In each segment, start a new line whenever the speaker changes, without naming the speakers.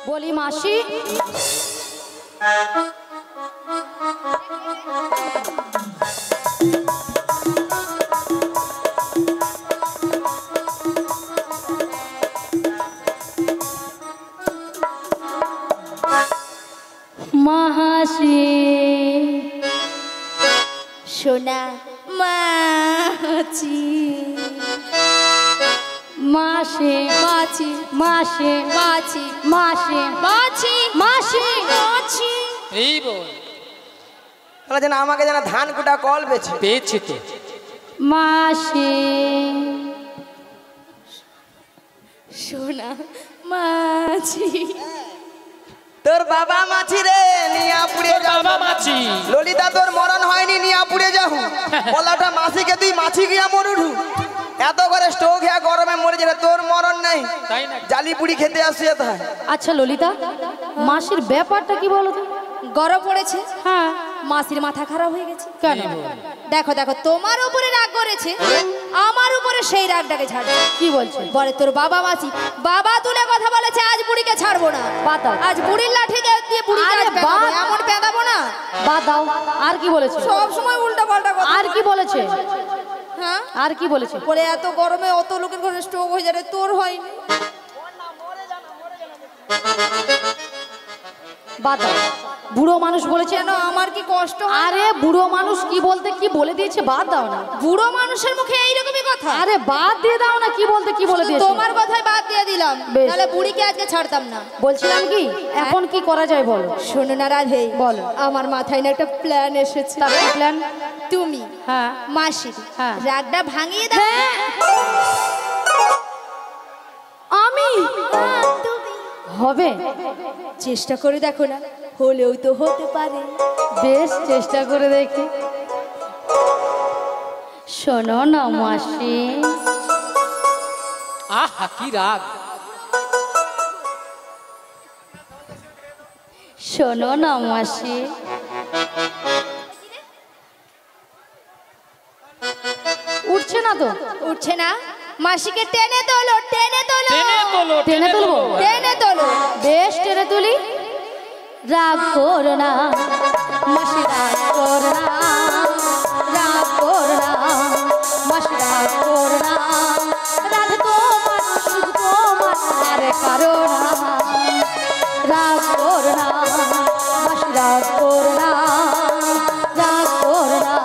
বলি মাসি মাসি
সোনা মাছি
মাসি
মাছি
মাসি
মাছি
মাসি
মাছি
মাসি
মাছি
এই বল
তাহলে যেন আমাকে যেন ধান কুটা কল বেছে
পেয়েছি তো
মাসি
সোনা মাছি
তোর বাবা মাছি রে নিয়া পুড়ে যাও
বাবা মাছি
ললিতা তোর মরণ হয়নি নিয়া পুড়ে যাও বলাটা মাসিকে তুই মাছি গিয়া মরুঢু এত করে স্টোক হ্যা গরমে মরে যাবে তোর মরণ নাই
তাই না
জালি পুড়ি খেতে আসছে তাই
আচ্ছা ললিতা মাসির ব্যাপারটা কি বলো তো?
গরম পড়েছে
হ্যাঁ
মাসির মাথা খারাপ হয়ে গেছে
কেন
দেখো দেখো তোমার উপরে রাগ করেছে আমার উপরে সেই রাগটাকে ছাড়বে
কি বলছো
বলে তোর বাবা মাছি বাবা তুলে কথা বলেছে আজ বুড়িকে ছাড়বো না
বাতাও
আজ বুড়ির লাঠি দিয়ে বুড়িকে
আরে
আজ পেদাবো,
বাদ।
এমন পেদাবো না
বাদ দাও আর কি বলেছে
সব সময় উল্টা পাল্টা কথা
আর কি বলেছে
হ্যাঁ
আর কি বলেছে
বলে এত গরমে অত লোকের ঘরে স্ট্রোক হয়ে যাবে তোর হয়নি
বাদ দাও বুড়ো মানুষ বলেছে
কেন আমার কি কষ্ট হয়
আরে বুড়ো মানুষ কি বলতে কি বলে দিয়েছে বাদ দাও না
বুড়ো মানুষের মুখে এইরকমই কথা
আরে বাদ দিয়ে দাও না কি বলতে কি বলে
শুধু
দিয়েছে
তোমার কথাই বাদ দিয়ে দিলাম
বেশ।
তাহলে বুড়িকে আজকে ছাড়তাম না
বলছিলাম কি এখন কি করা যায় বলো
শোনো না রাধে
বলো।
আমার মাথায় না একটা প্ল্যান এসেছে
তার প্ল্যান
তুমি
হ্যাঁ
মাসির
হ্যাঁ।
রাগটা ভাঙিয়ে দাও
আমি
হ্যাঁ, তুমি।
হবে
চেষ্টা করে দেখো না হলেও তো হতে পারে
বেশ চেষ্টা করে দেখি শোনো না মাসি
আহা কি রাগ
শোনো না মাসি উঠছে না তো
উঠছে না মাসিকে টেনে তোলো টেনে তোলো
টেনে তোলো
টেনে তুলবো
টেনে তোলো
বেশ টেনে তুলি রাগ করো না মাসি রাগ করো না রাগ করো না মাসি রাগ করো না রাগ তোমার শুধু তোমার আর কারো না রাগ করো না মাসি রাগ করো না রাগ করো না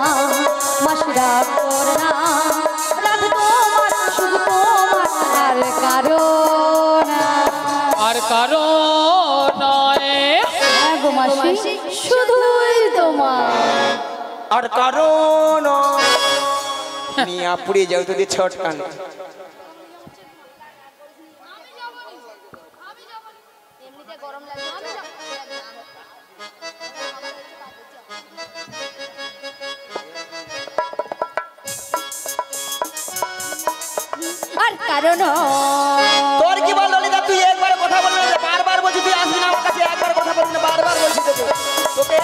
মাসি রাগ করো না রাগ তোমার শুধু তোমার আর কারো না
আর কারো নয়
হ্যাঁ গো মাসি শুধুই তোমার
আর কারণ নিয়া পুড়ে যাও তোদের ছট কান
আর কারণ
তোর কি বল ললিতা তুই একবার কথা বলবি না বারবার বলছি তুই আসবি না আমার কাছে একবার কথা বলবি না বারবার বলছি তোকে তোকে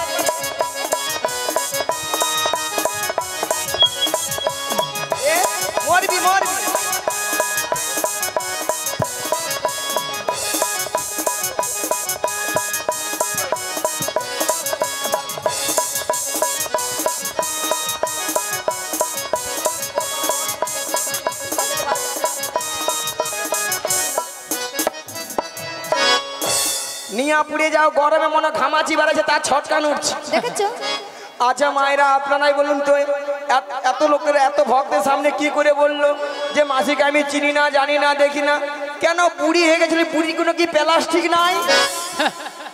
এ, মরবি মরবি নিয়া পুড়ে যাও গরমে মনে ঘামাচি বাড়াচ্ছে তার ছটকান উঠছে
দেখেছো
আচ্ছা মায়েরা আপনারাই বলুন তো এত লোকের এত ভক্তের সামনে কি করে বললো যে মাসিকে আমি চিনি না জানি না দেখি না কেন বুড়ি হয়ে গেছিল বুড়ি কোনো কি প্লাস্টিক নাই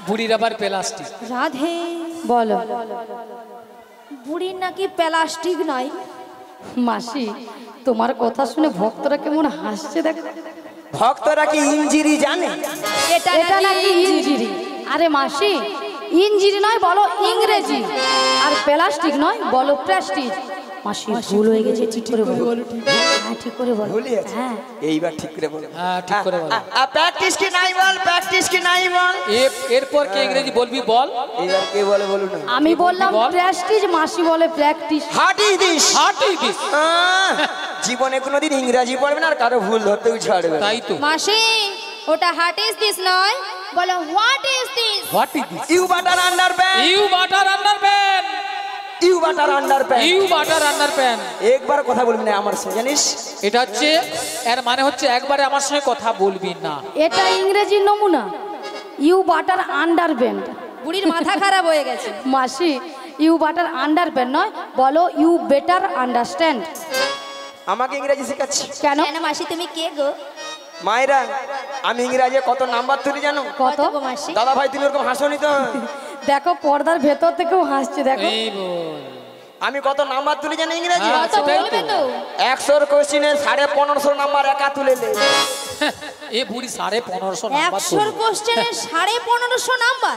বুড়ির আবার প্লাস্টিক
রাধে
বলো
বুড়ির নাকি প্লাস্টিক নয়
মাসি তোমার কথা শুনে ভক্তরা কেমন হাসছে দেখো
ভক্তরা কি ইঞ্জিরি জানে
এটা
এটা নাকি ইঞ্জিরি আরে মাসি ইঞ্জিরি নয় বলো ইংরেজি আর প্লাস্টিক নয় বলো প্লাস্টিক মাসি ভুল হয়ে গেছে ঠিক করে বলো হ্যাঁ ঠিক করে বলো
ভুলই আছে
হ্যাঁ
এইবার ঠিক করে বলো
হ্যাঁ ঠিক করে বলো
প্র্যাকটিস কি নাই বল প্র্যাকটিস কি নাই বল
এরপর কে ইংরেজি বলবি বল
এইবার কে বলে বলুন না
আমি বললাম প্র্যাকটিস মাসি বলে প্র্যাকটিস
হাট ইজ দিস
হাটি দিস
জীবনে কোনোদিন ইংরেজি পড়বে না আর কারো ভুল ধরতেও ছাড়বে না।
তাই তো
মাসি ওটা হাট ইজ দিস নয় বলো what is this?
What is this?
You butter under pant,
you butter under pan,
you butter under pant.
You butter under pan.
একবার কথা বলবি না আমার সঙ্গে, জানিস?
এটা হচ্ছে এর মানে হচ্ছে একবারে আমার সঙ্গে কথা বলবি না।
এটা ইংরেজি নমুনা, ইউ বাটার আন্ডার ব্যান্ড।
বুড়ির মাথা খারাপ হয়ে গেছে।
মাসি ইউ বাটার আন্ডার ব্যান্ড নয়, বলো ইউ বেটার আন্ডারস্ট্যান্ড।
আমাকে ইংরেজি শেখাচ্ছি
কেন?
কেন মাসি তুমি কে গো?
মায়েরা, আমি ইংরাজি কত নাম্বার তুলি জানো?
কত?
গো মাসি?
দাদা ভাই তুমি ওরকম হাসনি তো।
দেখো পর্দার ভেতর থেকেও হাসছে, দেখো।
এই বল।
আমি কত নাম্বার তুলি জানো ইংরেজি?
হ্যাঁ,
কত
সেটাই
বলবে
তো।
তো?
100 কোশ্চিনে 1550 নাম্বার একা তুলে নে।
এ বুড়ি 1550 নাম্বার
100 কোশ্চেনের 1550 নাম্বার?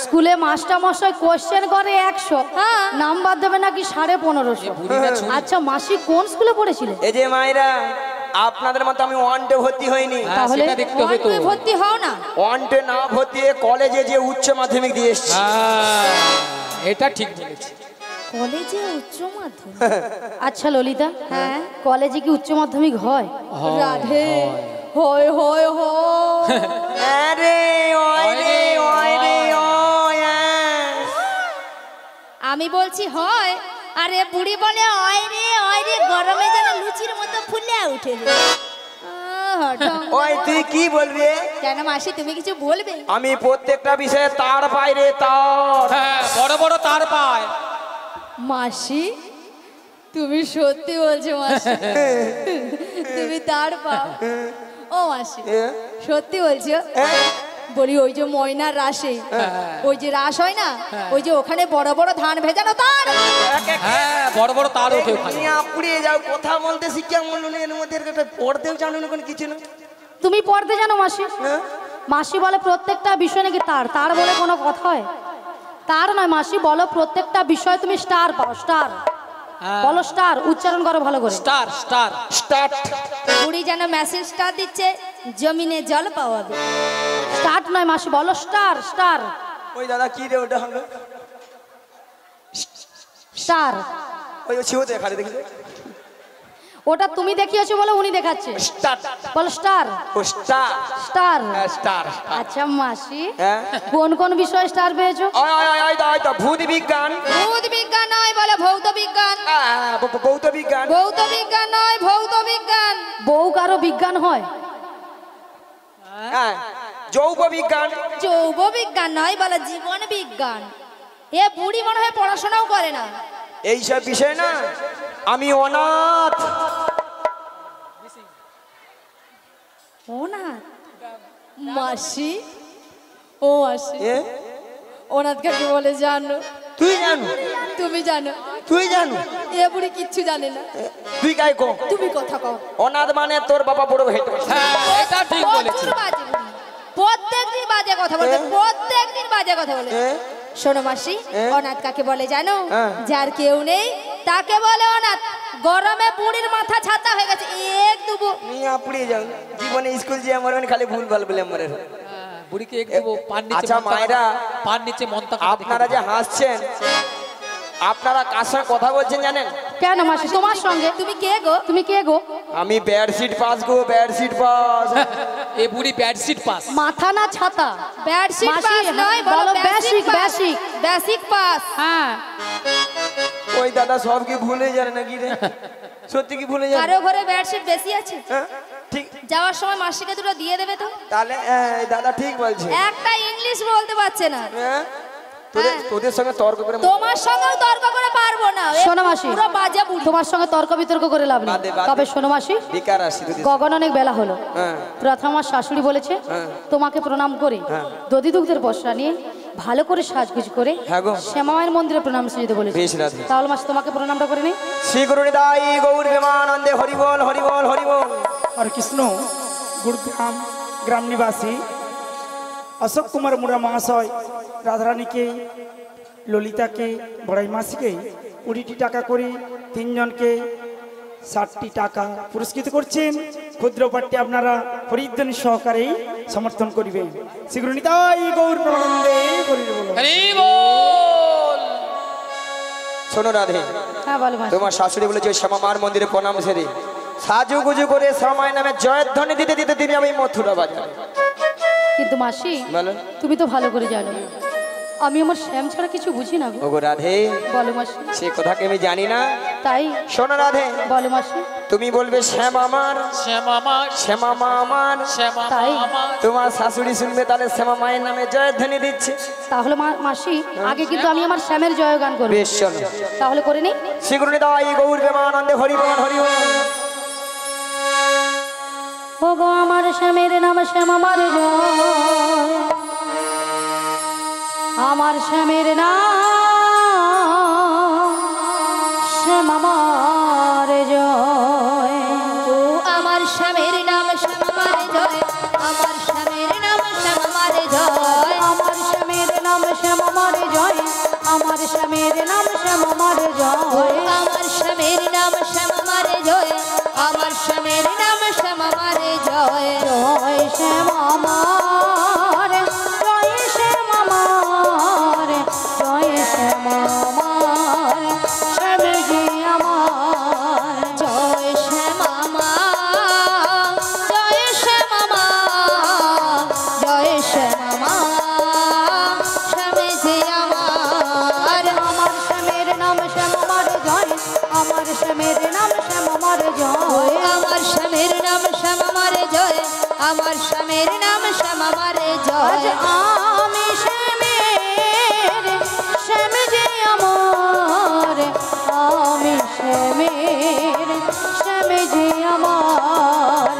স্কুলে মাস্টার মশাই কোশ্চেন করে 100,
হ্যাঁ।
নাম্বার দেবে নাকি 1550।
বুড়িটা ছুরি।
আচ্ছা মাসি কোন স্কুলে পড়েছিলে?
এই যে মায়েরা, আপনাদের মতো আমি ওয়ানটে ভর্তি হইনি।
হ্যাঁ,
তাহলে?
সেটা দেখতে হবে তো।
ওয়ান টু ভর্তি হও না।
ওয়ানটে না ভর্তি হয়ে কলেজে যে উচ্চ মাধ্যমিক দিয়ে এসছি।
হ্যাঁ, এটা ঠিক বলেছি।
কলেজে উচ্চ মাধ্যমিক?
আচ্ছা ললিতা,
হ্যাঁ।
কলেজে কি উচ্চ মাধ্যমিক হয়?
হয়,
রাধে
হয়।
হয় হয় হয়।
আরে ওই রে ওই রে ওই
আমি বলছি হয়, আরে বুড়ি বলে ওই রে গরমে যেন লুচির মতো ফুলে উঠে রে।
ওই তুই কি বলবি?
কেন মাসি তুমি কিছু বলবে?
আমি প্রত্যেকটা বিষয়ে তার পাই রে তার।
হ্যাঁ, বড় বড় তার পায়।
মাসি তুমি সত্যি বলছো মাসি? তুমি তার পাও? ও মাসি
এ?
সত্যি বলছো? বলি ওই যে ময়নার রাসে, ওই যে রাস হয় না, ওই যে ওখানে বড় বড় ধান ভেজানো তার।
হ্যাঁ, বড় বড় তার ওঠে ওখানে।
নিয়ে পুড়িয়ে যাও, কথা বলতে শিক্ষা মূল্য নেই, এর মধ্যে একটা পড়তেও জানো না, কোনো কিছু না।
তুমি পড়তে জানো মাসি?
হ্যাঁ?
মাসি বলে প্রত্যেকটা বিষয় নাকি তার, তার বলে কোনো কথা হয়? তার নয় মাসি, বলো প্রত্যেকটা বিষয় তুমি স্টার পাও, স্টার। বলো স্টার, উচ্চারণ করো ভালো করে।
Star star
start.
বুড়ি যেন মেসেজটা দিচ্ছে জমিনে জল পাওয়াবে।
স্টার্ট নয় মাসি, বলো স্টার, স্টার,
ওই দাদা কি রে ওটা হলো?
স্টার।
ওই ছিওতে খালি দেখি
ওটা তুমি দেখিয়েছো বলে উনি দেখাচ্ছে।
স্টার্ট।
বলো স্টার,
ও স্টার।
স্টার।
হ্যাঁ, স্টার।
আচ্ছা মাসি,
হ্যাঁ?
কোন কোন বিষয়ে স্টার পেয়েছো?
ওই ওই ওই ওই তো, ওই তো ভূত বিজ্ঞান,
ভূত বিজ্ঞান নয়, বলে ভৌত বিজ্ঞান।
ভৌত বিজ্ঞান।
ভৌত বিজ্ঞান নয়, ভৌত বিজ্ঞান।
বউ কারো বিজ্ঞান হয়?
হ্যাঁ, যৌব বিজ্ঞান।
যৌব বিজ্ঞান নয়, বলে জীবন বিজ্ঞান। এ বুড়ি মনে হয় পড়াশোনাও করে না।
এইসব বিষয় না আমি অনাথ।
অনাথ? মাসি, ও মাসি,
এ?
অনাথ কাকে বলে জানো?
তুই জানো?
তুমি জানো?
তুই জানো?
এ বুড়ি কিচ্ছু জানে না।
তুই কাই কো?
তুমি কথা কও।
অনাথ মানে তোর বাবা বড় হেড।
হ্যাঁ, এটা ঠিক বলেছি।
প্রচুর বাজে বুড়ি। প্রত্যেকদিন বাজে কথা বলে, প্রত্যেকদিন বাজে কথা বলে। শোনো মাসি, অনাথ কাকে বলে জানো?
হ্যাঁ।
যার কেউ নেই তাকে বলে অনাথ। গরমে বুড়ির মাথা ছাতা হয়ে গেছে, এক দুবো।
নিয়ে পুড়িয়ে যাও, জীবনে স্কুল যে আমার খালি ভুল ভাল বলে আমার।
হ্যাঁ, বুড়িকে এক দেবো পান নিচে।
আচ্ছা
মন্তা-
মায়েরা,
পান নিচে মন্তা।
আপনারা যে হাসছেন, আপনারা কার সঙ্গে কথা বলছেন জানেন?
কেন মাসি তোমার সঙ্গে?
তুমি কে গো?
তুমি কে গো?
আমি বেডশিট পাস গো, বেডশিট পাস।
এ বুড়ি বেডশিট পাস।
মাথা না ছাতা?
বেডশিট
মাসি,
পাস নয়, বলো
বলো
basic
basic,
pass.
basic।
Basic pass.
হ্যাঁ।
ওই দাদা সব কি ভুলে যান নাকি রে? সত্যি কি ভুলে যান?
কারো ঘরে বেডশিট বেশি আছে?
হ্যাঁ, ঠিক।
যাওয়ার সময় মাসিকে দুটো দিয়ে দেবে তো।
তাহলে এই দাদা ঠিক বলছে।
একটা ইংলিশ বলতে পারছে না।
হ্যাঁ? তোদের সঙ্গে তর্ক করে
তোমার সঙ্গেও তর্ক করে পারবো না। এ
শোনো মাসি,
পুরো বাজে বুড়ি।
তোমার সঙ্গে তর্ক বিতর্ক করে লাভ নেই।
বাদে, বাদে।
তবে শোনো মাসি,
বেকার আসি তোদের।
গগন অনেক বেলা হলো।
হ্যাঁ।
প্রথম আমার শাশুড়ি বলেছে
হ্যাঁ।
তোমাকে প্রণাম করে দধি দুগ্ধের বস্ত্র নিয়ে ভালো করে সাজগুজ করে
হ্যাঁ গো।
শ্যামামায়ের মন্দিরে প্রণাম সেজতে বলেছে।
বেশ রাধে।
তাহলে মাসি তোমাকে প্রণামটা করে নেই।
শ্রী গুরু নিতাই গৌর প্রেমানন্দে হরিবল হরিবল হরিবল।
और कृष्ण गुरुग्राम ग्राम निवासी अशोक कुमार मुरा महाशय राधारानी के ललिता के बड़ाई मासी के 20টি টাকা করে 3 জনকে 60টি টাকা পুরস্কৃত করছেন। ক্ষুদ্র পাঠটি আপনারা হরিধ্বনি সহকারে সমর্থন করিবেন। শ্রী নিতাই গৌর প্রেমানন্দে হরি বল।
হরি বল।
শোনো রাধে,
হ্যাঁ বলো মাসি।
তোমার শাশুড়ি বলেছে শ্যামামার মন্দিরে প্রণাম সেরে সাজুগুজু করে শ্যামায় নামে জয়ধ্বনি দিতে দিতে তিনি আমি মথুরা বাজারে
কিন্তু মাসি
বলো।
তুমি তো ভালো করে জানো আমি আমার শ্যাম ছাড়া কিছু বুঝি না গো।
ওগো রাধে,
বলো মাসি।
সে কথা কি আমি জানি না?
তাই
শোনো রাধে,
বলো মাসি।
তুমি বলবে শ্যাম আমার,
শ্যামামা
শ্যামামা আমার।
তাই?
শ্যামামা
তোমার শাশুড়ি শুনবে তাহলে শ্যামা মায়ের নামে জয়ধ্বনি দিচ্ছে।
তাহলে মাসি আগে কিন্তু আমি আমার শ্যামের জয়গান করবো।
বেশ চলো
তাহলে করে নি।
শ্রীগুরু দাই গৌর প্রেমানন্দে হরি বল হরি বল।
ও গো আমার শ্যামের নাম শ্যাম আমার জয়, আমার শ্যামের নাম শ্যাম আমার জয়।
ও আমার স্বামীর নাম শ্যাম আমার জয়, আমার স্বামীর নাম শ্যাম আমার জয়,
আমার শ্যামের নাম শ্যাম আমার জয়, আমার শ্যামের নাম শ্যাম আমার জয়।
আমার স্বামীর নাম শ্যাম আমার জয়, আমার স্বামীর নাম শ্যাম আমার জয়।
জয় শ্যাম আমার, জয় শ্যাম আমার, জয় শ্যাম আমার, শ্যাম জি আমার।
জয় শ্যাম আমার, জয় শ্যাম আমার, জয় শ্যাম আমার, শ্যামে যে আমার।
আমার শ্যামের নাম শ্যাম আমার জয়, আমার শ্যামের নাম শ্যাম আমার জয়।
আমার স্বামীর নাম শ্যাম আমার জয়, আমার স্বামীর নাম শ্যাম আমার জয়।
আজ আমি শ্যামের, শ্যাম যে আমার, আমি শ্যামের, শ্যাম যে আমার।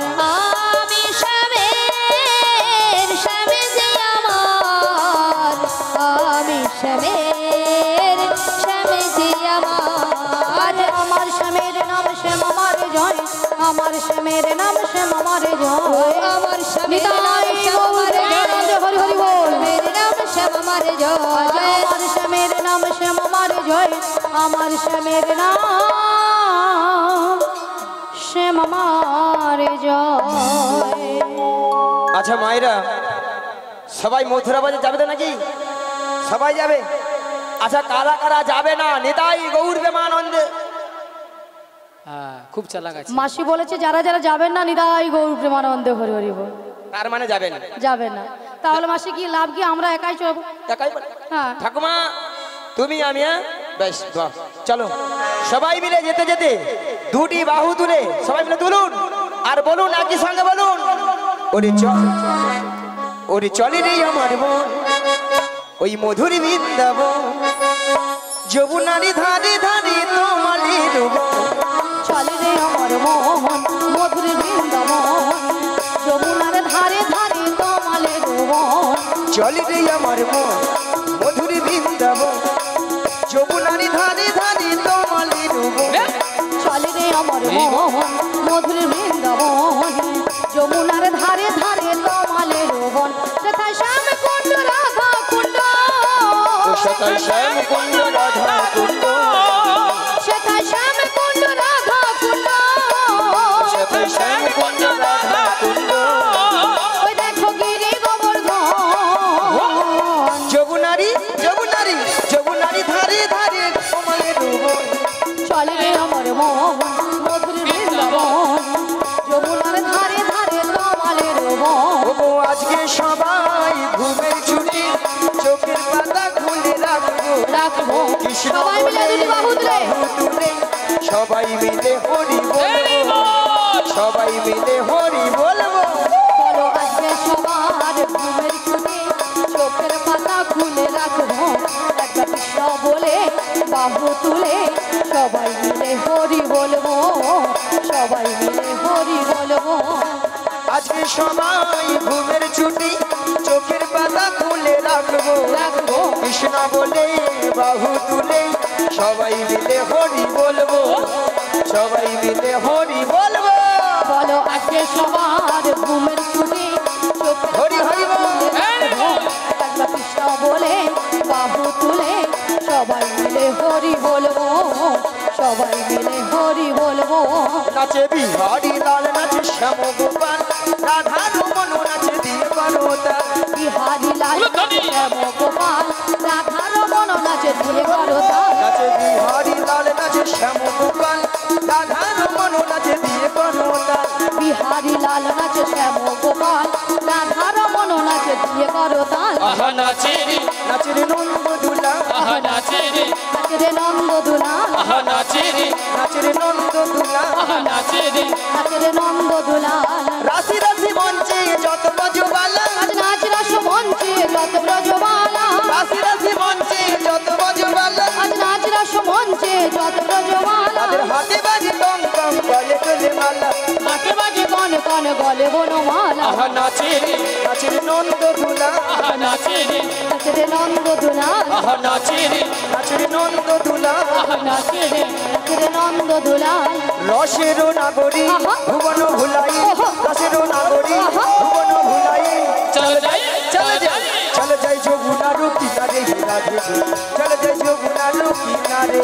আমি শ্যামের, শ্যামে যে আমার, আমি শ্যামের, শ্যামে যে আমার।
আজ আমার শ্যামের নাম শ্যাম আমার জয়, আমার শ্যামের নাম শ্যাম আমার জয়।
আমার স্বামীর নাম
নিতাই
শ্যাম আমার
গৌর
জয়,
প্রেমানন্দে হরি হরি বল।
স্বামীর নাম শ্যাম আমার
আজ
জয়।
আমার শ্যামের নাম শ্যাম আমার জয়, আমার শ্যামের নাম শ্যাম আমার জয়।
আচ্ছা মায়েরা, সবাই মথুরা বাজার যাবে তো নাকি? সবাই যাবে? আচ্ছা কারা কারা যাবে না? নিতাই গৌর প্রেমানন্দে।
হ্যাঁ খুব চালাক আছে।
মাসি বলেছে যারা যারা যাবেন না নিদাই গৌর প্রেমানন্দে হরি হরি বল।
তার মানে যাবেন?
যাবে না। তাহলে মাসি কি লাভ, কি আমরা একাই চলবো?
একাই বলে?
হ্যাঁ
ঠাকুমা তুমি আমি, হ্যাঁ বেশ বাহ, চলো সবাই মিলে যেতে যেতে দুটি বাহু তুলে সবাই মিলে তুলুন আর বলুন, একই সঙ্গে বলুন, ওরে চল, ওরে চলে রে আমার মন ওই মধুর বৃন্দাবন, যমুনারি ধারে ধারে তোমালি ডুব।
চলে রে আমার মন মধুর বৃন্দাবন, যমুনার ধারে ধারে তোমালে ভুবন।
চলে রে আমার মন মধুর বৃন্দাবন, যমুনারি ধারে ধারে তোমালি ডুব।
চলে রে আমার মন মধুর বৃন্দাবন, যমুনার ধারে ধারে তোমালে ভুবন। সেথায় শ্যাম কুণ্ড রাধা কুণ্ড,
সেথায় শ্যাম কুণ্ড রাধা কুণ্ড,
সেথায় শ্যাম কুণ্ড রাধা কুণ্ড,
সেথায় শ্যাম কুণ্ড রাধা কুণ্ড।
ওই দেখো গিরি গোবর্ধন।
যমুনারি যমুনারি যমুনারি ধারে ধারে তোমালে ডুব।
চলে রে আমার মন মধুর বৃন্দাবন, যমুনার ধারে ধারে তোমালে ভুবন।
ওগো আজকে সবাই ঘুমের ছুটি, চোখের পাতা খুলে রাখবো,
রাখবো
কৃষ্ণ
সবাই মিলে
বলে
দুটি বাহু তুলে।
বাহু তুলে, সবাই মিলে হরি বলবো, সবাই মিলে হরি বলবো।
বলো আজকে সবার ঘুমের ছুটি, চোখের পাতা খুলে রাখবো, একটা কৃষ্ণ বলে বাহু তুলে, সবাই মিলে হরি বলবো, সবাই মিলে হরি বলবো।
আজকে সবাই ঘুমের ছুটি, চোখের পাতা খুলে রাখবো,
রাখবো
কৃষ্ণ বলে বাহু তুলে, সবাই মিলে হরি বলবো, সবাই মিলে হরি বলবো।
বলো আজকে সবার ঘুমের ছুটি, চোখের
হরি হরি বল।
একটা কৃষ্ণ বলে বাহু তুলে, সবাই মিলে হরি বলবো, সবাই মিলে হরি বলবো।
নাচে বিহারি লাল, নাচে শ্যাম গোপাল, রাধা রমন নাচে দিয়ে পারোতা।
বিহারি লাল শ্যাম গোপাল, রাধা রমন নাচে দিয়ে করতা।
নাচে বিহারি লাল, নাচে শ্যাম গোপাল, রাধা রমন নাচে দিয়ে পারোতা।
বিহারি লাল নাচে শ্যাম গোপাল, রাধা রমন নাচে করতাল
আহা নাচে রে
নাচে রে নন্দ দুলা
আহা নাচে রে
নাচে রে নন্দ দুলাল
আহা নাচে রে
নাচে রে নন্দ দুলা
আহা নাচে রে
নাচে রে নন্দ দুলাল
রাশি রাশি মঞ্চে যত বজবালা
আজ নাচ রস মঞ্চে যত ব্রজবালা
রাশি রাশি মঞ্চে যত বজবালা
আজ নাচ রস মঞ্চে যত ব্রজবালা
তাদের হাতে বাজে টং টং গলে গলে মালা
হাতে বাজে কন কন গলে বনমালা
আহা নাচে রে
নাচে রে নন্দ দুলা
আহা নাচে রে
নাচে রে নন্দ দুলাল
আহা নাচে রে
নাচে রে নন্দ দুলা
আহা নাচে রে
নাচে রে নন্দ দুলাল
রসের নাগরী
আহা।
ভুবন ভুলাই
ওহো।
রসের নাগরী
আহা।
ভুবন ভুলাই
চলো যাই
চলে যাই চলে যাই যমুনার কিনারে রাধে চলে যাই যমুনার কিনারে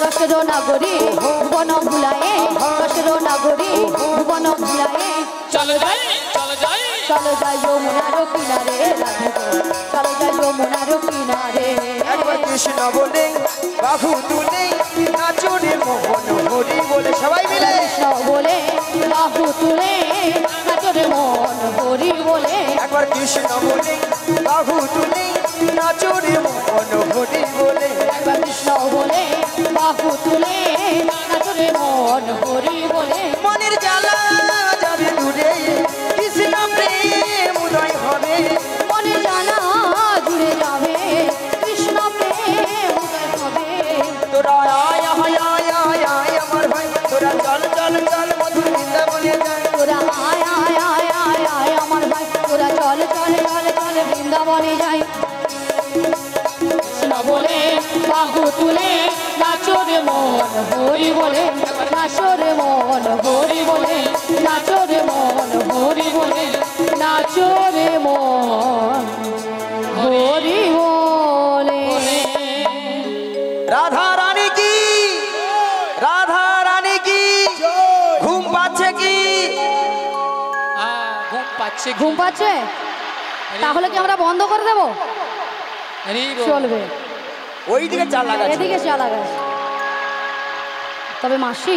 রসের নাগরী ভুবন ভুলায়ে রসের নাগরী ভুবন ভুলায়ে
চলো যাই চলো যাই
চলো যাই যমুনার কিনারে রাধে গো, চলো যাই যমুনার কিনারে
একবার কৃষ্ণ বলে বাহু তুলে নাচরে মোহন হরি বলে সবাই মিলে
কৃষ্ণ বলে বাহু তুলে নাচরে মন হরি বলে
একবার কৃষ্ণ বলে বাহু তুলে নাচরে মোহন হরি বলে
একবার কৃষ্ণ বলে বাহু তুলে নাচরে মন হরি বলে
মনের জ্বালা যাবে দূরে কৃষ্ণ প্রেম উদয় হবে
মনে জানা জুড়ে যাবে কৃষ্ণ প্রেম উদয় হবে
তোরা আয় আয় আয় আয় আয় আমার ভাই তোরা চল চল চল মধুর বৃন্দাবনে যায়
তোরা আয় আয় আয় আয় আয় আমার ভাই তোরা চল চল চল চল বৃন্দাবনে যাই কৃষ্ণ বলে বাহু তুলে নাচরে মন হরি বলে নাচরে মন হরি বলে নাচরে মন হরি বলে নাচরে মন হরি বলে
রাধা রানী কি রাধা রানী কি ঘুম পাচ্ছে কি
ঘুম পাচ্ছে
ঘুম পাচ্ছে তাহলে কি আমরা বন্ধ করে দেবো চলবে
ওইদিকে চাল লাগাচ্ছে
এদিকে চালা গেছে তবে মাসি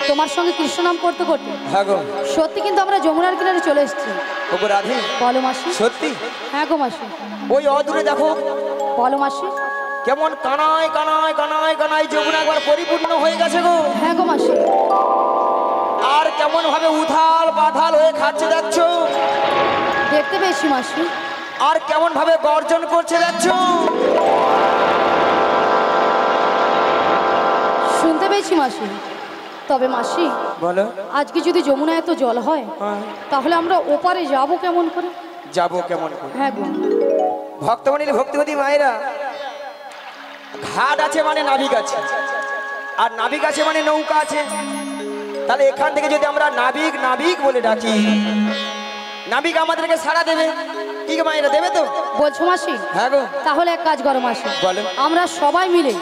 তোমার সঙ্গে কৃষ্ণ নাম করতে করতে
হ্যাঁ গো
সত্যি কিন্তু আমরা যমুনার কিনারে চলে এসেছি
ওগো রাধে
বলো মাসি
সত্যি
হ্যাঁ গো মাসি
ওই অদূরে দেখো
বলো মাসি
কেমন কানায় কানায় কানায় কানায় যমুনা একবার পরিপূর্ণ হয়ে গেছে গো
হ্যাঁ গো মাসি
আর কেমন ভাবে উথাল বাধাল হয়ে খাচ্ছে দেখছো
দেখতে পেয়েছি মাসি
আর কেমন ভাবে গর্জন করছে দেখছো
শুনতে পেয়েছি মাসি তবে মাসি
বলো
আজকে যদি যমুনা এত জল হয় তাহলে আমরা ওপারে যাব কেমন করে
যাবো কেমন করে
হ্যাঁ গো
ভক্তমণির ভক্তিপতি মায়েরা ঘাট আছে মানে নাবিক আছে আর নাবিক আছে মানে নৌকা আছে তাহলে এখান থেকে যদি আমরা নাবিক নাবিক বলে ডাকি নাবিক আমাদেরকে সাড়া দেবে কি গো মায়েরা দেবে তো
বলছো মাসি
হ্যাঁ গো
তাহলে এক কাজ করো মাসি
বলো।
আমরা সবাই মিলে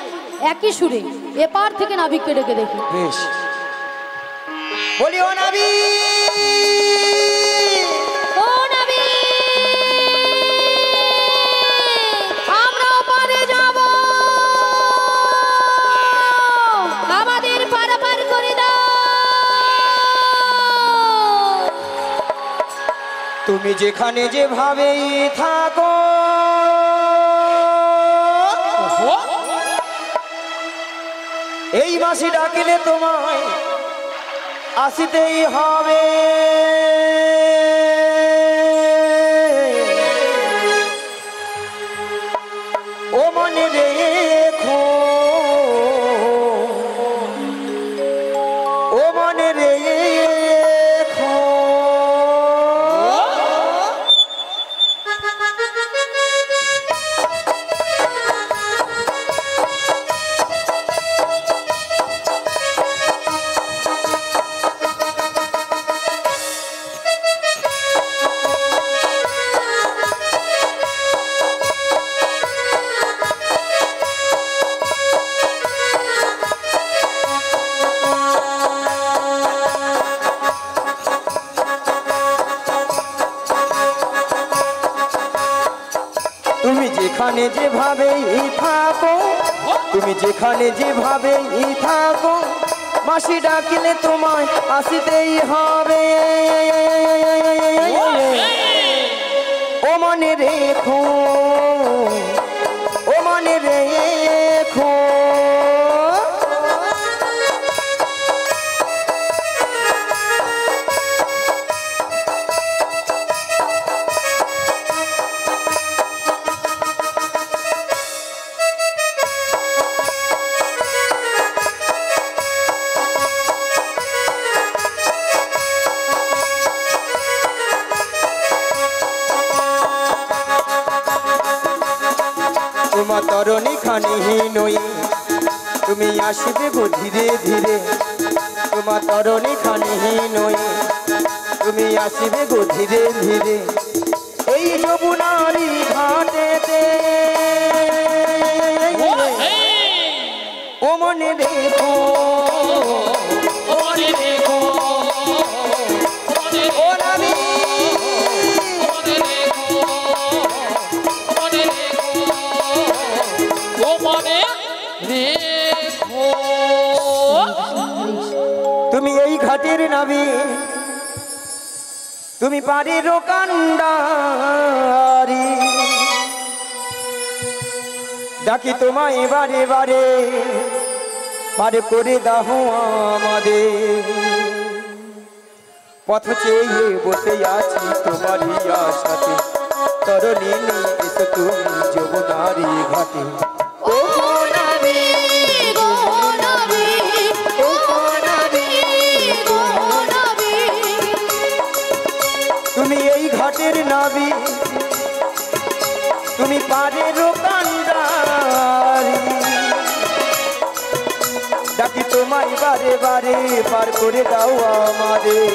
একই সুরে এপার থেকে নাবিককে ডেকে দেখি
বেশ বলি ও নাবিক
ও নাবিক আমরা ওপারে যাব আমাদের পারাপার করে দাও
তুমি যেখানে যেভাবেই থাকো এই মাসি ডাকিলে তোমায় আসিতেই হবে ও মনে রেখো ও মনে রেখো তুমি যেখানে যেভাবেই থাকো তুমি যেখানে যেভাবেই থাকো মাসি ডাকিলে তোমায় আসিতেই হবে মনে রেখো, ও মনে রেখো। তোমার তরণী খানি নই, তুমি আসবে গো ধীরে ধীরে। তোমার তরণী খানি নই, তুমি আসবে গো ধীরে ধীরে। এই যমুনারি ঘাটেতে ও মনে রেখো, ও মনে রেখো, ও নামি তুমি এই ঘাটের নাবি, তুমি পারের কান্ডারি। ডাকি তোমায় বারে বারে, পারে করে দাও আমাদের। পথ চেয়ে বসে আছি তোমারই আশাতে, তরণী এসো তুমি যমুনারি ঘাটে। ও নাবি, ও নাবি, ও নাবি, ও নাবি, তুমি এই ঘাটের নাবি, তুমি পারের কান্ডারি। ডাকি তোমায় বারে বারে, পার করে দাও আমাদের।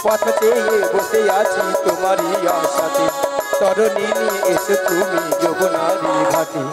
পথ চেয়ে বসে আছি তোমারই আশাতে, তরণী এসো তুমি যমুনারি ঘাটে।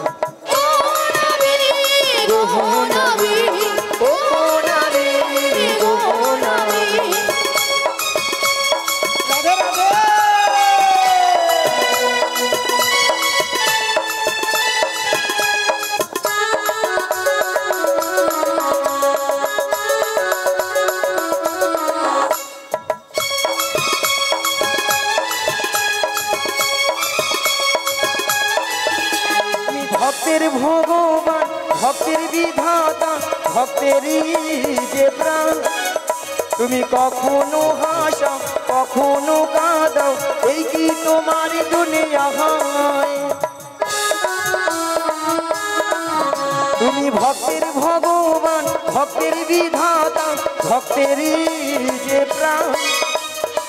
ভক্তের ভগবান, ভক্তের বিধাতা, ভক্তেরই যে প্রাণ। তুমি কখনো হাসাও, কখনো কাঁদাও, এই কি তোমার দুনিয়া হয়। তুমি ভক্তের ভগবান, ভক্তের বিধাতা, ভক্তেরই যে প্রাণ।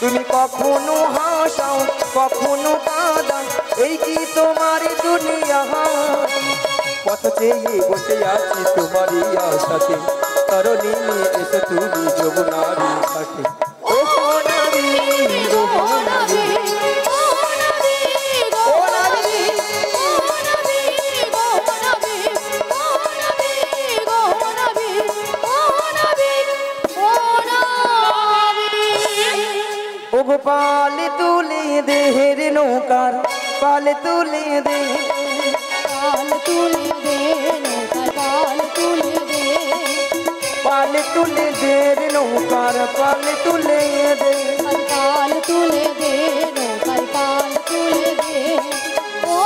তুমি কখনো হাসাও, কখনো কাঁদাও, এই কি তোমার দুনিয়া হয়। পথ চেয়ে বসে আছি তোমারই আশাতে, তরণী এসো তুমি যমুনারি ঘাটে। ও নাবি, ও নাবি, ও নাবি, ও নাবি, ও গো পাল তুলে দে রে নৌকার, পাল তুলে দে,
পাল তুলে দে নৌকার, পাল তুলে দে,
পাল তুলে দে রে নৌকার, পাল তুলে দে,
পাল তুলে দে নৌকার, পাল তুলে দে। ও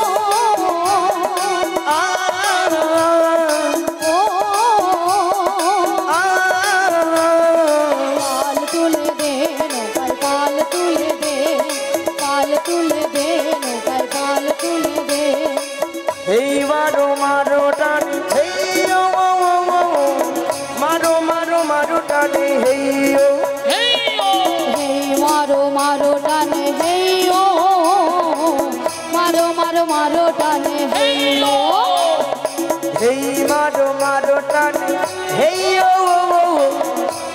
আ
ও
আ
পাল তুলে দে নৌকার, পাল তুলে দে, পাল তুলে দে নৌকার, পাল তুলে দে।
এই মারো মারো টানে, হেই ও মারো মারো মারো টানে, হেই ও
হেই মারো মারো টানে, হেই ও মারো মারো মারো টানে, হেই ও
হেই মারো মারো টানে, হেই ও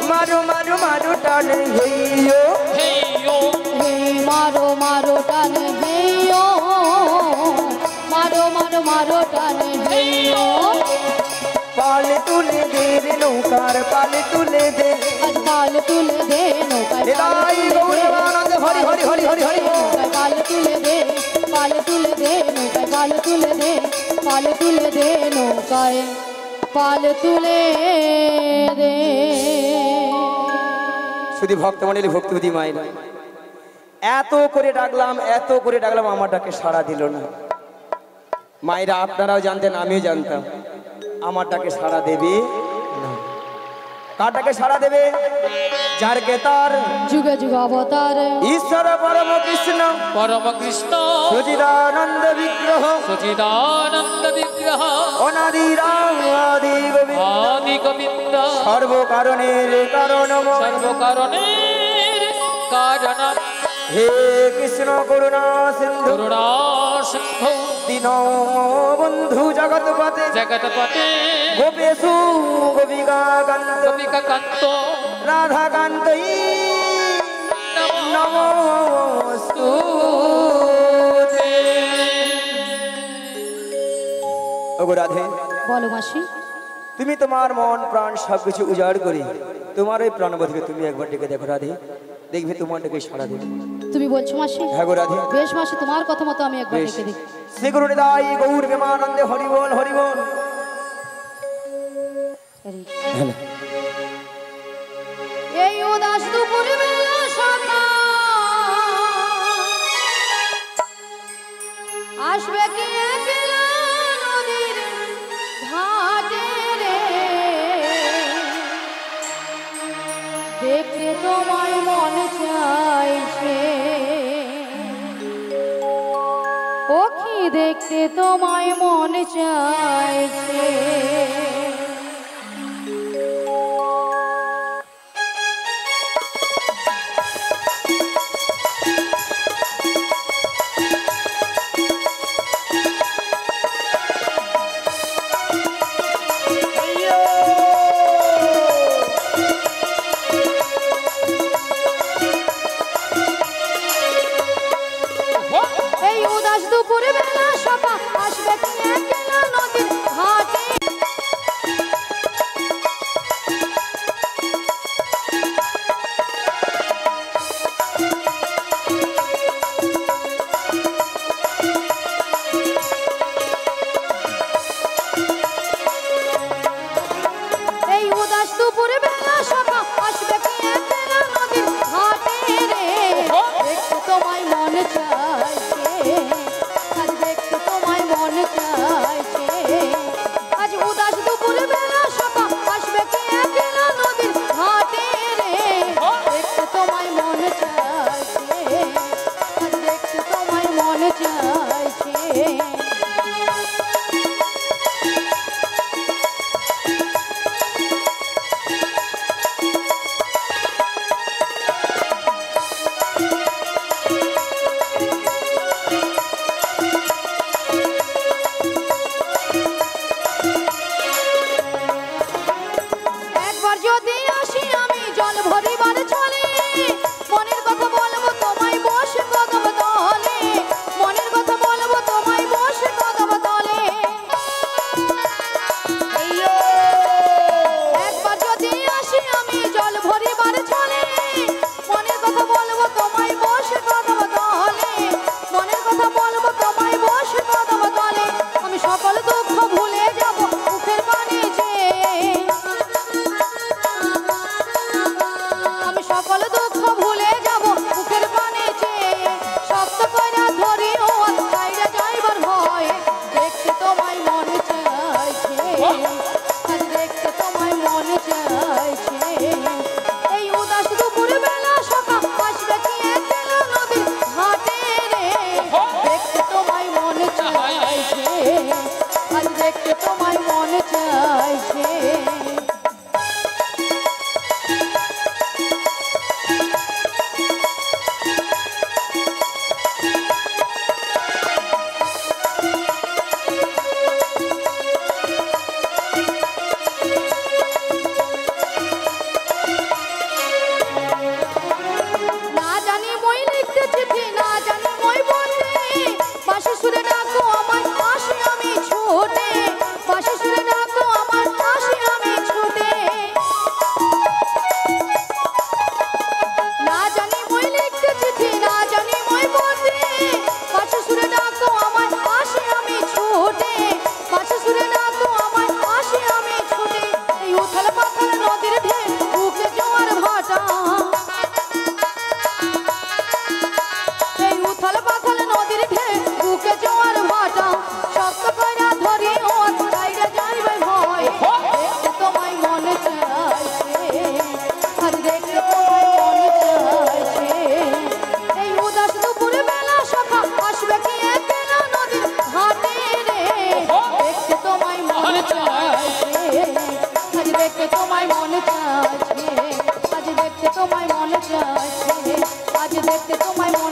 মারো মারো মারো টানে, হেই ও
হেই মারো মারো টানে, হেই ও মারো মারো মারো টানে, হেই ও
পাল তুলে দে রে নৌকার, পাল তুলে দে।
আজ পাল তুলে দে নৌকায়,
নিতাই গৌরবানন্দ হরি হরি হরি হরি হরি।
নৌকায় পাল তুলে দে, পাল তুলে দে নৌকায়, পাল তুলে দে, পাল তুলে দে নৌকায়, পাল তুলে দে।
শুধু ভক্তমণ্ডলী ভক্তিবতী মায়েরা, এত করে ডাকলাম আমার ডাকে সাড়া দিল না। মায়েরা আপনারাও জানতেন, আমিও জানতাম আমার ডাকে সাড়া দেবে না। কার ডাকে সাড়া দেবে? যার কে তার
যুগে যুগ অবতার
ঈশ্বর পরম কৃষ্ণ সচিদানন্দ বিগ্রহ অনাদি গোবিন্দ সর্বকারণের কারণ হে কৃষ্ণ করুণা সিন্ধু দীন বন্ধু জগৎপতে গোপেশু গোপিকা কান্ত রাধা কান্ত নমস্তুতে। ওগো রাধে,
বলো মাসি।
তুমি তোমার মন প্রাণ সবকিছু উজাড় করে তোমার ওই প্রাণবধূকে তুমি একবার ডেকে দেখো রাধে, দেখবে তোমার ডেকে সাড়া দেবে।
তুমি বলছো মাসি?
হ্যাঁ গো রাধে।
বেশ মাসি, তোমার কথা মতো আমি একবার
বেশ।
ডেকে দেখি।
শ্রী গুরু নিতাই গৌর প্রেমানন্দে হরি বল হরি বল।
এই উদাস দুপুর বেলা সকাল আসবে কি একলা নদীর ঘাটে রে, দেখতে তোমায় মন চাইছে ও কি, দেখতে তোমায় মন চাইছে। এই উদাস দুপুর বেলা সকাল আসবে কি একলা নদীর ঘাটে, এই উদাস দুপুর বেলা সকাল আসবে কি একলা নদীর ঘাটে রে, দেখতে তোমায় মন চাইছে, আজ দেখতে তোমায় মন চাইছে। আজ উদাস দুপুর বেলা সকাল আসবে কি একলা নদীর ঘাটে রে, দেখতে তোমায় মন চাইছে, আজ দেখতে তোমায় মন চাইছে। একবার যদি আসি আমি জল ভরিবার চলে, মনের কথা বলবো তোমায় বসে কদম তলে, মনের কথা বলবো তোমায় বসে কদম তলে। একবার যদি আসি আমি জল ভরিবার চলে, মনের কথা বলবো তোমায় বসে কদম তলে, মনের কথা বলবো তোমায় বসে কদম তলে। আমি সকল দুঃখ ভুলে যাব মুখের পানে চেয়ে, আমি সকল দুঃখ ভুলে যাব মুখের পানে চেয়ে, শক্ত কইরা ধরি ও ছাইরা যাইবার ভয়, দেখতে তোমায় মন চাইছে, আজ দেখতে তোমায় মন চাইছে। এই উদাস দুপুর বেলা সকাল আসবে কি একলা নদীর ঘাটে রে, দেখতে তোমায় মন চাইছে, আজ দেখতে তোমায় মন চাইছে। না জানি মই লিখতে চিঠি, না জানি মই বলতে, বাঁশি সুরে ডাকো আমায় আসি আমি ছুটে, বাঁশি সুরে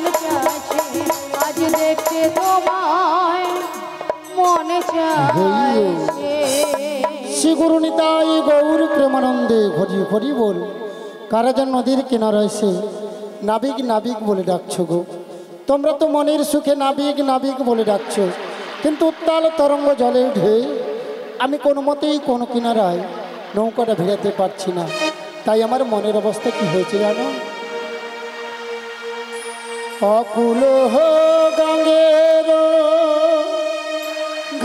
মন চাইছে আজ দেখতে তোমায় মনে চাইছে।
শ্রী গুরু নিতাই গৌর প্রেমানন্দে হরি হরি বল। কারা যেন নদীর কিনারা এসে নাবিক নাবিক বলে ডাকছো গো। তোমরা তো মনের সুখে নাবিক নাবিক বলে ডাকছো, কিন্তু উত্তাল তরঙ্গ জলে উঠে আমি কোনো মতেই কোনো কিনারায় নৌকাটা ভেড়াতে পারছি না। তাই আমার মনের অবস্থা কি হয়েছে জানো? অকুল গঙ্গের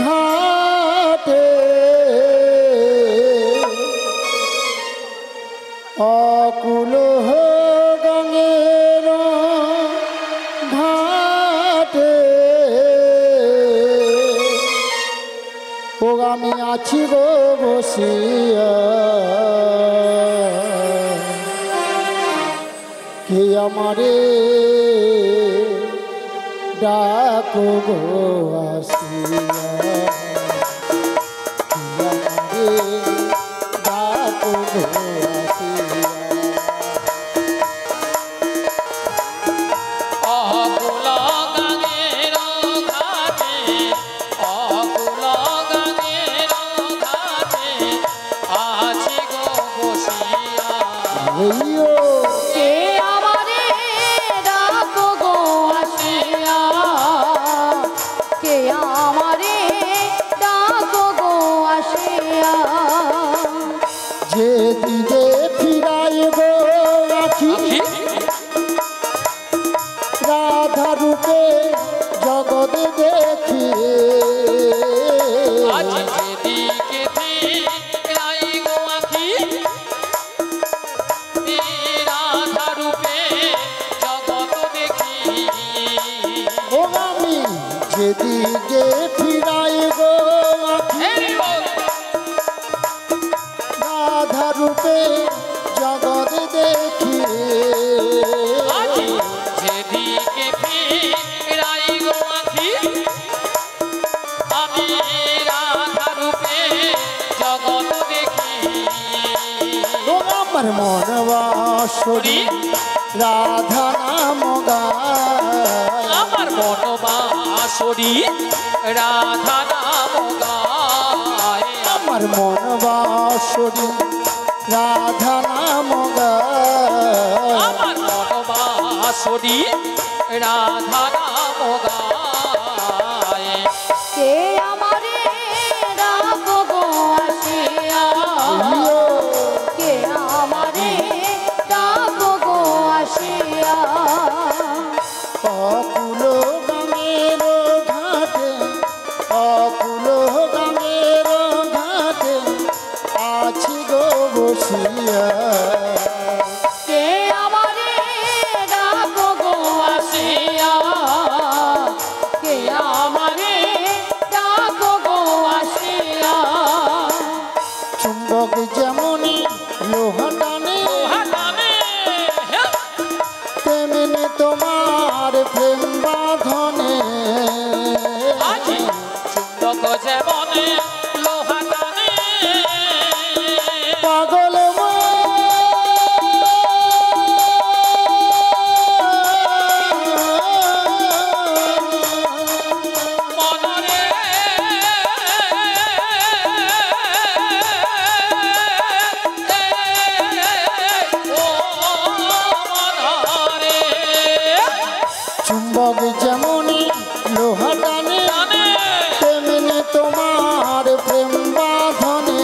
ঘাটে অকুল গঙ্গের ঘাটে ও আমি আছি গো বসিয়া, কে আমারে ডাকো গো আসিয়া, কে আমারে ডাকো গো আসিয়া।
কে আমারে ডাকো গো আসিয়া, কে আমারে ডাকো গো আসিয়া।
যে দিকে ফিরাই গো আখি রাধা রূপে জগৎ দেখি, ও আমি যেদিকে ফিরাই গো আখি রাধা রূপে জগৎ দেখি, ও আমার মন বাসরি রাধা নাম গায়,
আমার বনবাসরী রাধা নাম গায়,
আমার মন বাসরি রাধা নাম গায়,
আমার বনবাসরী রাধা নাম গায়।
কে আমারে ডাকো গো আসিয়া, কে আমারে ডাকো গো আসিয়া।
অকুল গঙ্গের ঘাটে অকুল গঙ্গের ঘাটে আছি গো বসিয়া,
কে আমারে ডাকো গো আসিয়া, কে আমারে ডাকো গো আসিয়া।
চুম্বক যেমনি লোহা টানে তেমনি তোমার প্রেম বাঁধনে,
চুম্বক যেমন লোহা টানে
পাগল
মনরে ও মনরে
চুম্বক যেমনি লোহা টানে তেমনি তোমার প্রেম বাঁধনে,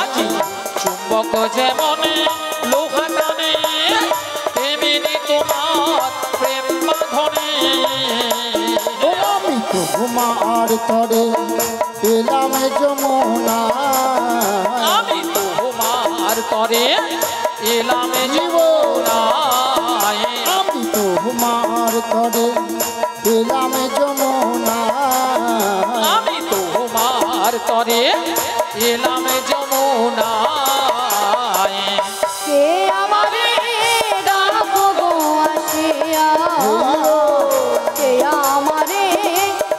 আজি চুম্বক যেমন লোহা টানে তেমনি তোমার প্রেম বাঁধনে।
ও আমি তো ঘুমার তরে এলাম যমুনা,
আমি তোমার তরে এলাম জীবনায়,
আমি তো ঘুমার তরে এলাম যমুনা,
আমি তোমার তরে এলাম যমুনায়।
কে আমারে ডাকো গো আসিয়া, কে আমারে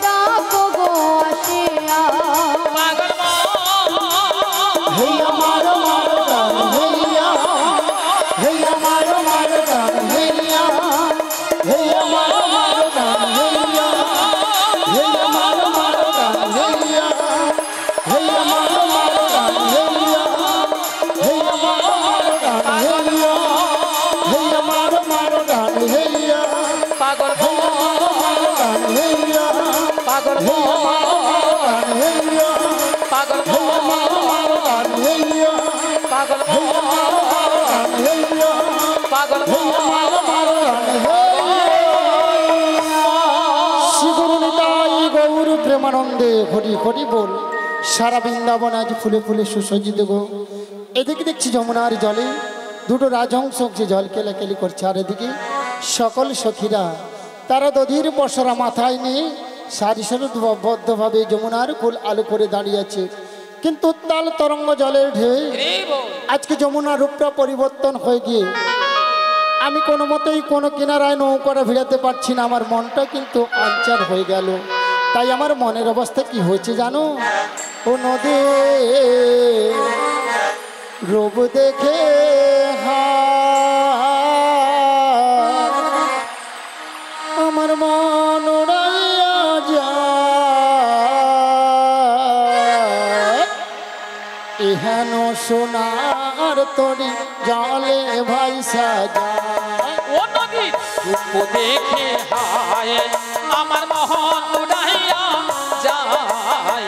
ডাকো গো আসিয়া।
পাগল
হে আমার মারদান হেলিয়া, হে আমার মারদান হেলিয়া,
পাগল পাগল পাগল পাগল পাগল
গৌর প্রেমানন্দে হরি হরি বল। সারা বৃন্দাবন আজ ফুলে ফুলে সুসজ্জিত গো। এদিকে দেখছি যমুনার জলে দুটো রাজহংস যে জল কেলাকেলি করছে, আর এদিকে সকল সখীরা তারা দধির পসরা মাথায় নিয়ে সারি সারিবদ্ধভাবে যমুনার কুল আলো করে দাঁড়িয়ে আছে। কিন্তু উত্তাল তরঙ্গ জলের ঢেউ আজকে যমুনার রূপটা পরিবর্তন হয়ে গিয়ে আমি কোনো মতেই কোনো কিনারায় নৌকাটা ভিড়াতে পারছি না। আমার মনটা কিন্তু আনচার হয়ে গেল। তাই আমার মনের অবস্থা কি হয়েছে জানো? ও নদী রূপ দেখে আমার মন উড়াইয়া যায়। এহেন সোনার তরি জলে ভাই সাজা।
ও নদী রূপ দেখে হায় আমার মোহন উড়াইয়া যায়।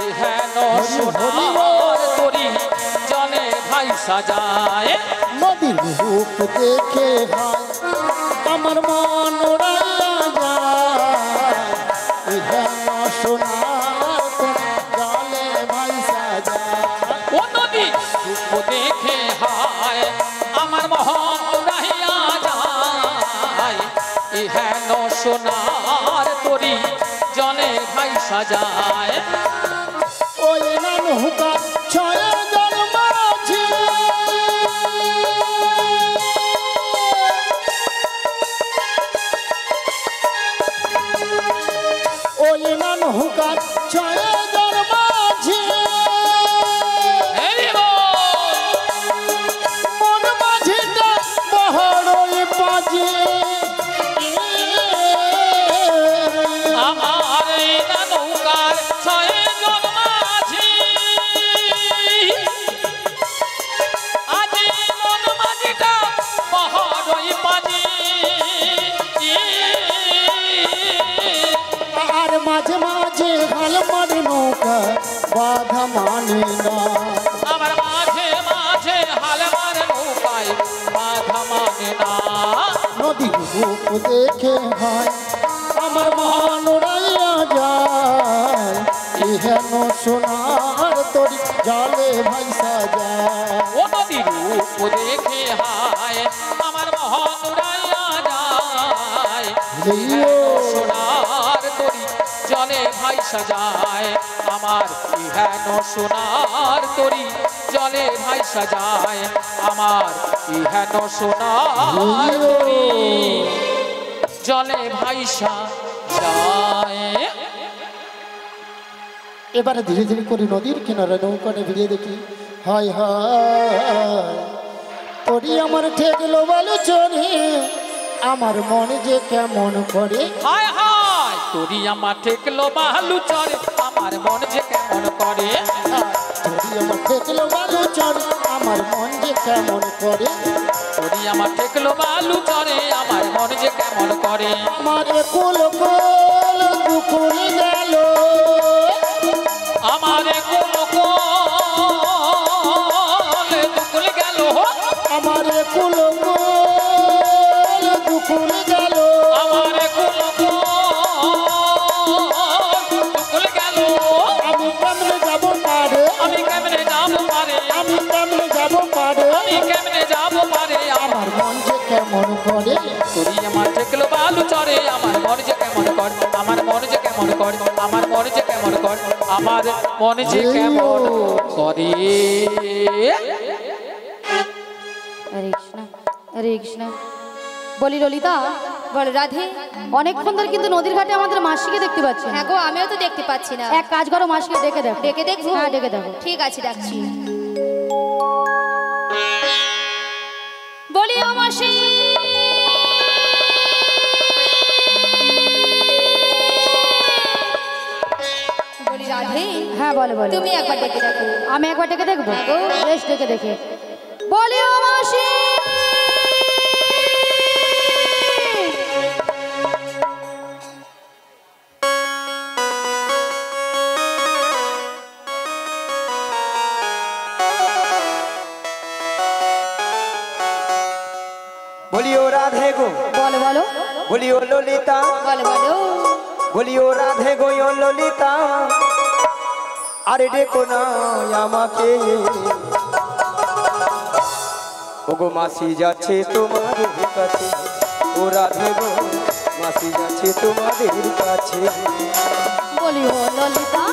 ইহেন সোনার তরি জলে ভাই সাজায়।
নদীর রূপ দেখে হায় আমার মন উড়াইয়া যায়। এহেন সোনার তরি জলে ভাই সাজা।
ও নদী রূপ দেখে হায় আমার মোহন উড়াইয়া যায়। ইহেন সোনার তরি জলে ভাই সাজায়।
ওই নৌকা ছয় জন মাঝি ওই নৌকা ছয় জন মাঝি মন মাঝিটা বহরই বাজে।
আমার এই নৌকার ছয়জন মাঝি আজ মন মাঝিটা বহরই বাজি।
আর মাঝে মাঝে হাল মারে নৌকা বাধা মানে না।
আমার মাঝে মাঝে হাল মার নৌকায় বাধা মানে না।
নদীর রূপ দেখে হয় আমার মন উড়াইয়া যায়। এহেন সোনার তরি জলে ভাই সাজায়।
ও নদীর রূপ দেখে হায় আমার মোহন উড়াইয়া যায়। সোনার তরি জলে ভাই সাজায়। আমার ইহেন সোনার তরি জলে ভাই সাজায়। আমার ইহেন সোনার তরি জলে ভাই সাজায়।
এবারে ধীরে ধীরে করে নদীর কিনারে নৌকাটা ভিড়িয়ে দেখি। হায় হায় তরি আমার ঠেকলো বালু চরে আমার মনে যে কেমন করে।
হায় হায় তরি আমার ঠেকলো বালু চরে আমার মন যে কেমন করে।
তরি আমার ঠেকলো বালু চরে আমার মন যে কেমন করে।
তরি আমার ঠেকলো বালু চরে আমার মন যে কেমন করে।
আমার কুল কুল দুকুল গেল
আমার কোন কোলে দুকুল গেল।
আমার কুল কুল দুকুল গেল।
আমার কোন দুকুল গেল।
আমি কেমনে যাব পারে
আমি কেমনে যাব পারে।
আমি কেমনে যাব পারে
আমি কেমনে যাব পারে।
আমার মন যে কেমন করে।
তরি আমার ঠেকলো বালু চরে আমার মন যে কেমন কর। আমার মন যে কেমন কর। আমার মন যে কেমন কর। আমার মন যে কেমন করে।
হরে কৃষ্ণ হরে কৃষ্ণ। বলি ললিতা,
বল রাধে।
অনেকক্ষণ ধরে কিন্তু নদীর ঘাটে আমাদের মাসিকে দেখতে পাচ্ছি না।
হ্যাঁ গো, আমিও তো দেখতে পাচ্ছি না।
এক কাজ করো, মাসিকে ডেকে দেখো।
ডেকে দেখবো?
হ্যাঁ ডেকে দেখো।
ঠিক আছে, ডাকছি। বলি ও মাসি, বলি রাধে।
হ্যাঁ বলে বলে।
তুমি একবার ডেকে দেখো।
আমি একবার ডেকে দেখবো। বেশ ডেকে দেখে বলি ও মাসি।
গো
বলো বলো
বলি ও ললিতা
বলো বলো
বলি ও রাধে গো ও ললিতা আরে ডেকো না আমাকে ওগো মাসি যাচ্ছে তোমাদের কাছে ও রাধে গো মাসি যাচ্ছে তোমাদের কাছে
বলি ও ললিতা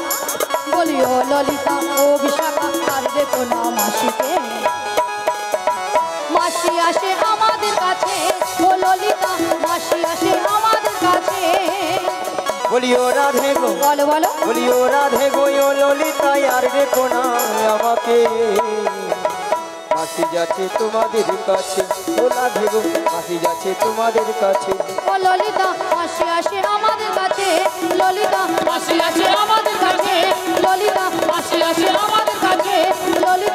বলি ও ললিতা ও বিশাখা আর দেখো না মাসিকে মাসি আসে আমাদের কাছে ও ললিতা মাসি আসে আমাদের কাছে
বলি ও রাধে গো
বলো বলো
বলি ও রাধে গো ও ললিতা আর ডেকো না আমাকে মাসি যাচ্ছে তোমাদের কাছে ও রাধে গো মাসি যাচ্ছে তোমাদের কাছে
ও ললিতা মাসি আসে আমাদের কাছে ললিতা
মাসি আসে আমাদের কাছে
ললিতা
মাসি আসে আমাদের কাছে
ললিতা